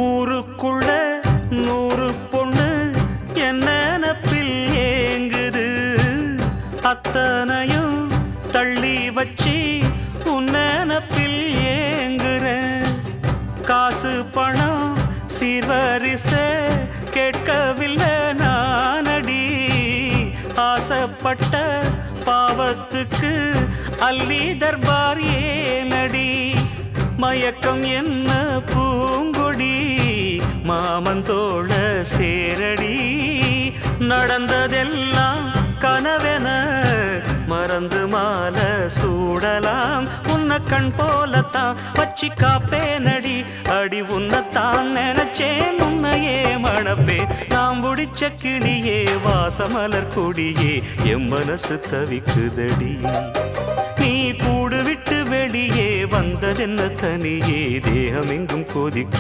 ஊருக்குள்ள 100 பொண்ணு என்ன நினப்பில் ஏங்குது, அத்தனையும் தள்ளி வச்சு உன் நினப்பில் ஏங்குறேன். காசு பணம் சீர்வரிச கேட்கவில்லை நானடி, ஆசைப்பட்ட பாவத்துக்கு அள்ளி தர்பார் ஏனடி. மயக்கம் என்ன பூங்கொடி மாமன் தோள சேரடி, நடந்ததெல்லாம் கனவென மறந்து மாலை சூடலாம். உன்னை கண் போலத்தான் வச்சி காப்பேனடி, அடி உன்னைத்தான் நினைச்சேன் உன்னையே மணப்பே. நாம் முடிச்ச கிளியே வாசமலர் கொடியே எம் மனசு தவிக்குதடி. நீ கூடு விட்டு வெளியே வந்ததென்ன தனியே தேகம் எங்கும் கொதிக்கு.